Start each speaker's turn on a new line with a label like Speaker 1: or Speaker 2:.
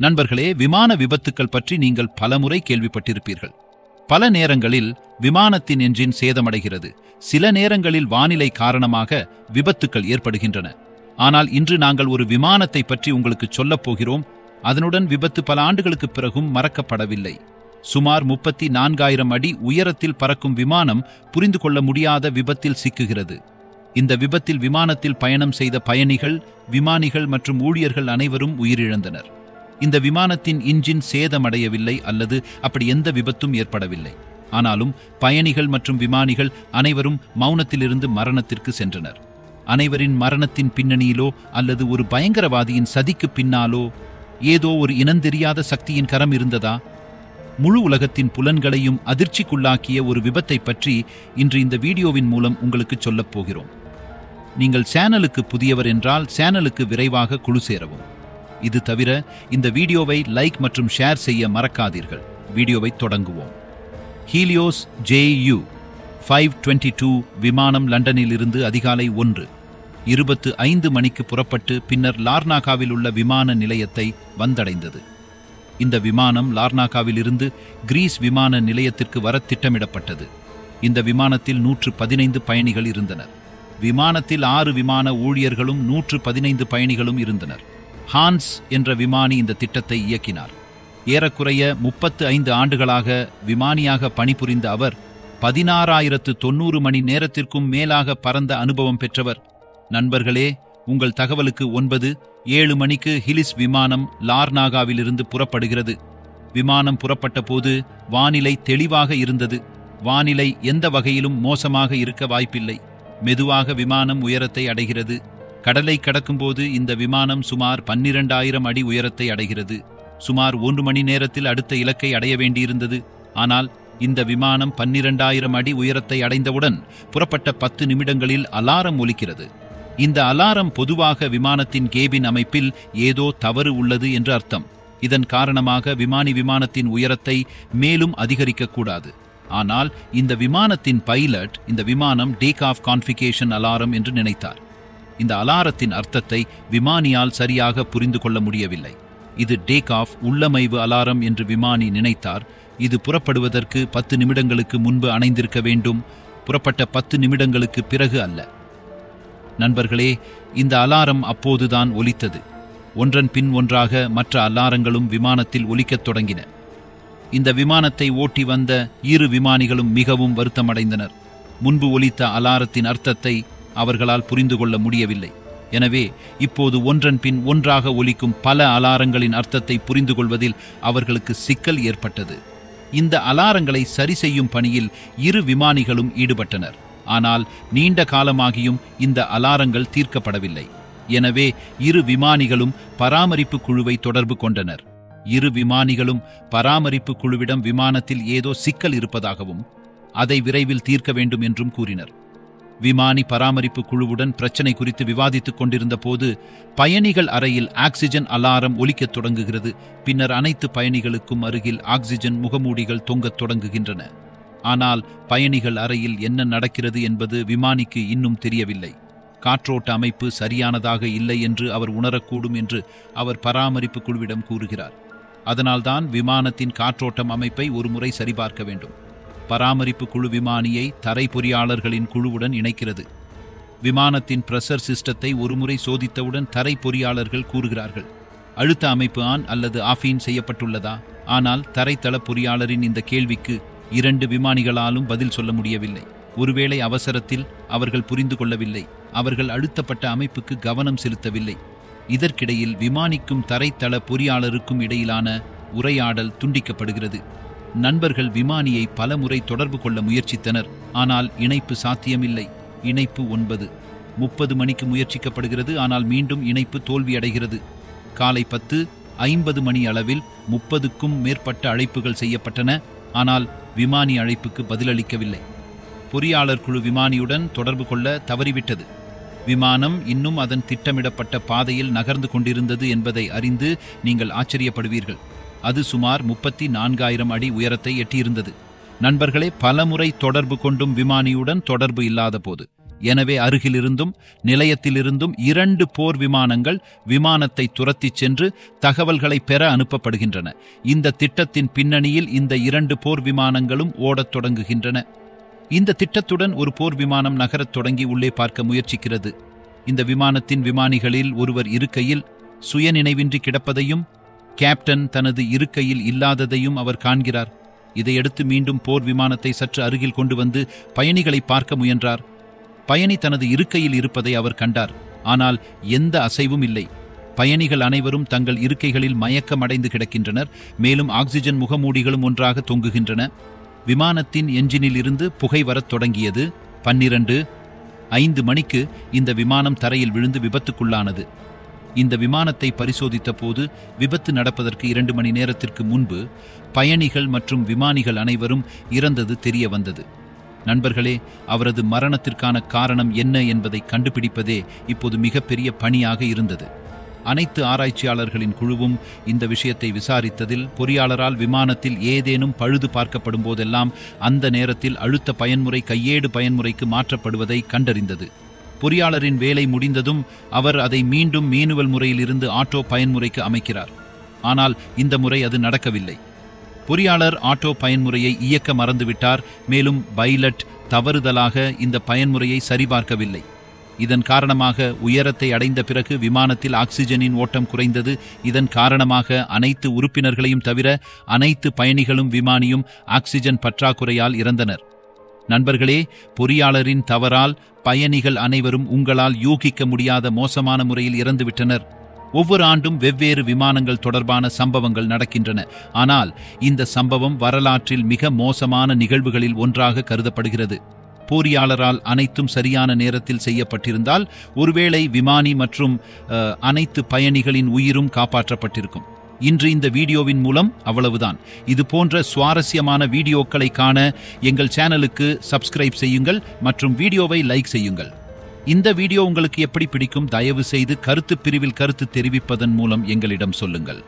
Speaker 1: நண்பர்களே, விமான விபத்துக்கள் பற்றி நீங்கள் பலமுறை கேள்விப்பட்டிருப்பீர்கள். பல நேரங்களில் விமானத்தின் என்ஜின் சேதமடைகிறது. சில நேரங்களில் வானிலை காரணமாக விபத்துக்கள் ஏற்படுகின்றன. ஆனால் இன்று நாங்கள் ஒரு விமானத்தை பற்றி உங்களுக்கு சொல்லப் போகிறோம். அதனுடன் விபத்து பல ஆண்டுகளுக்கு பிறகும் மறக்கப்படவில்லை. சுமார் 34,000 அடி உயரத்தில் பறக்கும் விமானம் புரிந்து கொள்ள முடியாத விபத்தில் சிக்குகிறது. இந்த விபத்தில் விமானத்தில் பயணம் செய்த பயணிகள், விமானிகள் மற்றும் ஊழியர்கள் அனைவரும் உயிரிழந்தனர். இந்த விமானத்தின் இன்ஜின் சேதமடையவில்லை அல்லது அப்படி எந்த விபத்தும் ஏற்படவில்லை. ஆனாலும் பயணிகள் மற்றும் விமானிகள் அனைவரும் மௌனத்திலிருந்து மரணத்திற்கு சென்றனர். அனைவரின் மரணத்தின் பின்னணியிலோ அல்லது ஒரு பயங்கரவாதியின் சதிக்கு பின்னாலோ ஏதோ ஒரு இனந்தெரியாத சக்தியின் கரம் இருந்ததா? முழு உலகத்தின் புலன்களையும் அதிர்ச்சிக்குள்ளாக்கிய ஒரு விபத்தை பற்றி இன்று இந்த வீடியோவின் மூலம் உங்களுக்கு சொல்லப் போகிறோம். நீங்கள் சேனலுக்கு புதியவர் என்றால் சேனலுக்கு விரைவாக குழு சேரவும். இது தவிர இந்த வீடியோவை லைக் மற்றும் ஷேர் செய்ய மறக்காதீர்கள். வீடியோவை தொடங்குவோம். ஹீலியோஸ் JU 522 விமானம் லண்டனில் இருந்து அதிகாலை 1:25 மணிக்கு புறப்பட்டு பின்னர் லார்னாகாவில் உள்ள விமான நிலையத்தை வந்தடைந்தது. இந்த விமானம் லார்னாகாவில் இருந்து கிரீஸ் விமான நிலையத்திற்கு வர திட்டமிடப்பட்டது. இந்த விமானத்தில் 115 பயணிகள் இருந்தனர். விமானத்தில் 6 விமான ஊழியர்களும் 115 பயணிகளும் இருந்தனர். ஹான்ஸ் என்ற விமானி இந்த திட்டத்தை இயக்கினார். ஏறக்குறைய 35 ஆண்டுகளாக விமானியாக பணிபுரிந்த அவர் 16,090 மணி நேரத்திற்கும் மேலாக பறந்த அனுபவம் பெற்றவர். நண்பர்களே, உங்கள் தகவலுக்கு 9:07 மணிக்கு ஹிலிஸ் விமானம் லார்னாகாவிலிருந்து புறப்படுகிறது. விமானம் புறப்பட்ட போது வானிலை தெளிவாக இருந்தது. வானிலை எந்த வகையிலும் மோசமாக இருக்க வாய்ப்பில்லை. மெதுவாக விமானம் உயரத்தை அடைகிறது. கடலை கடக்கும்போது இந்த விமானம் சுமார் 12,000 அடி உயரத்தை அடைகிறது. சுமார் 1 மணி நேரத்தில் அடுத்த இலக்கை அடைய வேண்டியிருந்தது. ஆனால் இந்த விமானம் 12,000 அடி உயரத்தை அடைந்தவுடன் புறப்பட்ட 10 நிமிடங்களில் அலாரம் ஒலிக்கிறது. இந்த அலாரம் பொதுவாக விமானத்தின் கேபின் அமைப்பில் ஏதோ தவறு உள்ளது என்று அர்த்தம். இதன் காரணமாக விமானத்தின் உயரத்தை மேலும் அதிகரிக்கக்கூடாது. ஆனால் இந்த விமானத்தின் பைலட் இந்த விமானம் டேக் ஆஃப் கான்ஃபிகேஷன் அலாரம் என்று நினைத்தார். இந்த அலாரத்தின் அர்த்தத்தை விமானியால் சரியாக புரிந்து கொள்ள முடியவில்லை. இது டேக் ஆஃப் உள்ளமைவு அலாரம் என்று விமானி நினைத்தார். இது புறப்படுவதற்கு 10 நிமிடங்களுக்கு முன்பு அணைந்திருக்க வேண்டும், புறப்பட்ட 10 நிமிடங்களுக்கு பிறகு அல்ல. நண்பர்களே, இந்த அலாரம் அப்போதுதான் ஒலித்தது. ஒன்றன் பின் ஒன்றாக மற்ற அலாரங்களும் விமானத்தில் ஒலிக்கத் தொடங்கின. இந்த விமானத்தை ஓட்டி வந்த 2 விமானிகளும் மிகவும் வருத்தமடைந்தனர். முன்பு ஒலித்த அலாரத்தின் அர்த்தத்தை அவர்களால் புரிந்து கொள்ள முடியவில்லை. எனவே இப்போது ஒன்றன் பின் ஒன்றாக ஒலிக்கும் பல அலாரங்களின் அர்த்தத்தை புரிந்து கொள்வதில் அவர்களுக்கு சிக்கல் ஏற்பட்டது. இந்த அலாரங்களை சரி செய்யும் பணியில் 2 விமானிகளும் ஈடுபட்டனர். ஆனால் நீண்ட காலமாகியும் இந்த அலாரங்கள் தீர்க்கப்படவில்லை. எனவே 2 விமானிகளும் பராமரிப்பு குழுவை தொடர்பு கொண்டனர். 2 விமானிகளும் பராமரிப்பு குழுவிடம் விமானத்தில் ஏதோ சிக்கல் இருப்பதாகவும் அதை விரைவில் தீர்க்க வேண்டும் என்றும் கூறினர். விமானி பராமரிப்பு குழுவுடன் பிரச்சனை குறித்து விவாதித்துக் கொண்டிருந்த போது பயணிகள் அறையில் ஆக்சிஜன் அலாரம் ஒலிக்கத் தொடங்குகிறது. பின்னர் அனைத்து பயணிகளுக்கும் அருகில் ஆக்சிஜன் முகமூடிகள் தொங்கத் தொடங்குகின்றன. ஆனால் பயணிகள் அறையில் என்ன நடக்கிறது என்பது விமானிக்கு இன்னும் தெரியவில்லை. காற்றோட்ட அமைப்பு சரியானதாக இல்லை என்று அவர் உணரக்கூடும் என்று அவர் பராமரிப்பு குழுவிடம் கூறுகிறார். அதனால்தான் விமானத்தின் காற்றோட்டம் அமைப்பை ஒருமுறை சரிபார்க்க வேண்டும். பராமரிப்பு குழு விமானியை தரை பொறியாளர்களின் குழுவுடன் இணைக்கிறது. விமானத்தின் பிரஷர் சிஸ்டத்தை ஒருமுறை சோதித்தவுடன் தரை பொறியாளர்கள் கூறுகிறார்கள், அழுத்த அமைப்பு ஆன் அல்லது ஆஃபீன் செய்யப்பட்டுள்ளதா? ஆனால் தரைத்தள பொறியாளரின் இந்த கேள்விக்கு 2 விமானிகளாலும் பதில் சொல்ல முடியவில்லை. ஒருவேளை அவசரத்தில் அவர்கள் புரிந்து கொள்ளவில்லை. அவர்கள் அழுத்தப்பட்ட அமைப்புக்கு கவனம் செலுத்தவில்லை. இதற்கிடையில் விமானிக்கும் தரைத்தள பொறியாளருக்கும் இடையிலான உரையாடல் துண்டிக்கப்படுகிறது. நண்பர்கள் விமானியை பலமுறை தொடர்பு கொள்ள முயற்சித்தனர். ஆனால் இணைப்பு சாத்தியமில்லை. இணைப்பு 9:30 மணிக்கு முயற்சிக்கப்படுகிறது. ஆனால் மீண்டும் இணைப்பு தோல்வியடைகிறது. காலை 10:50 மணி அளவில் 30க்கும் மேற்பட்ட அழைப்புகள் செய்யப்பட்டன. ஆனால் விமானி அழைப்புக்கு பதிலளிக்கவில்லை. பொறியாளர் குழு விமானியுடன் தொடர்பு கொள்ள தவறிவிட்டது. விமானம் இன்னும் அதன் திட்டமிடப்பட்ட பாதையில் நகர்ந்து கொண்டிருந்தது என்பதை அறிந்து நீங்கள் ஆச்சரியப்படுவீர்கள். அது சுமார் 34,000 அடி உயரத்தை எட்டியிருந்தது. நண்பர்களே, பலமுறை தொடர்பு கொண்டும் விமானியுடன் தொடர்பு இல்லாத போது எனவே அருகிலிருந்தும் நிலையத்திலிருந்தும் 2 போர் விமானங்கள் விமானத்தை துரத்திச் சென்று தகவல்களை பெற அனுப்பப்படுகின்றன. இந்த திட்டத்தின் பின்னணியில் இந்த 2 போர் விமானங்களும் ஓடத் தொடங்குகின்றன. இந்த திட்டத்துடன் ஒரு போர் விமானம் நகரத் தொடங்கி உள்ளே பார்க்க முயற்சிக்கிறது. இந்த விமானத்தின் விமானிகளில் ஒருவர் இருக்கையில் சுயநினைவின்றி கிடப்பதையும் கேப்டன் தனது இருக்கையில் இல்லாததையும் அவர் காண்கிறார். இதையடுத்து மீண்டும் போர் விமானத்தை சற்று அருகில் கொண்டு வந்து பயணிகளை பார்க்க முயன்றார். பயணி தனது இருக்கையில் இருப்பதை அவர் கண்டார். ஆனால் எந்த அசைவும் இல்லை. பயணிகள் அனைவரும் தங்கள் இருக்கைகளில் மயக்கமடைந்து கிடக்கின்றனர். மேலும் ஆக்சிஜன் முகமூடிகளும் ஒன்றாக தொங்குகின்றன. விமானத்தின் என்ஜினில் இருந்து புகை வரத் தொடங்கியது. 12:05 மணிக்கு இந்த விமானம் தரையில் விழுந்து விபத்துக்குள்ளானது. இந்த விமானத்தை பரிசோதித்த போது விபத்து நடப்பதற்கு 2 மணி நேரத்திற்கு முன்பு பயணிகள் மற்றும் விமானிகள் அனைவரும் இறந்தது தெரிய வந்தது. நண்பர்களே, அவரது மரணத்திற்கான காரணம் என்ன என்பதை கண்டுபிடிப்பதே இப்போது மிகப்பெரிய பணியாக இருந்தது. அனைத்து ஆராய்ச்சியாளர்களின் குழுவும் இந்த விஷயத்தை விசாரித்ததில் பொறியாளரால் விமானத்தில் ஏதேனும் பழுது பார்க்கப்படும் போதெல்லாம் அந்த நேரத்தில் அழுத்த பயன்முறை கையேடு பயன்முறைக்கு மாற்றப்படுவதை கண்டறிந்தது. பொறியாளரின் வேலை முடிந்ததும் அவர் அதை மீண்டும் மேனுவல் முறையிலிருந்து ஆட்டோ பயன்முறைக்கு அமைக்கிறார். ஆனால் இந்த முறை அது நடக்கவில்லை. பொறியாளர் ஆட்டோ பயன்முறையை இயக்க மறந்துவிட்டார். மேலும் பைலட் தவறுதலாக இந்த பயன்முறையை சரிபார்க்கவில்லை. இதன் காரணமாக உயரத்தை அடைந்த பிறகு விமானத்தில் ஆக்சிஜனின் ஓட்டம் குறைந்தது. இதன் காரணமாக அனைத்து உறுப்பினர்களையும் தவிர அனைத்து பயணிகளும் விமானியும் ஆக்சிஜன் பற்றாக்குறையால் இறந்தனர். நண்பர்களே, பொறியாளரின் தவறால் பயணிகள் அனைவரும் உங்களால் யூகிக்க முடியாத மோசமான முறையில் இறந்துவிட்டனர். ஒவ்வொரு ஆண்டும் வெவ்வேறு விமானங்கள் தொடர்பான சம்பவங்கள் நடக்கின்றன. ஆனால் இந்த சம்பவம் வரலாற்றில் மிக மோசமான நிகழ்வுகளில் ஒன்றாக கருதப்படுகிறது. பொறியாளரால் அனைத்தும் சரியான நேரத்தில் செய்யப்பட்டிருந்தால் ஒருவேளை விமானி மற்றும் அனைத்து பயணிகளின் உயிரும் காப்பாற்றப்பட்டிருக்கும். இன்று இந்த வீடியோவின் மூலம் அவ்வளவுதான். இது போன்ற சுவாரஸ்யமான வீடியோக்களை காண எங்கள் சேனலுக்கு சப்ஸ்கிரைப் செய்யுங்கள் மற்றும் வீடியோவை லைக் செய்யுங்கள். இந்த வீடியோ உங்களுக்கு எப்படி பிடிக்கும்? தயவு செய்து கருத்து பிரிவில் கருத்து தெரிவிப்பதன் மூலம் எங்களிடம் சொல்லுங்கள்.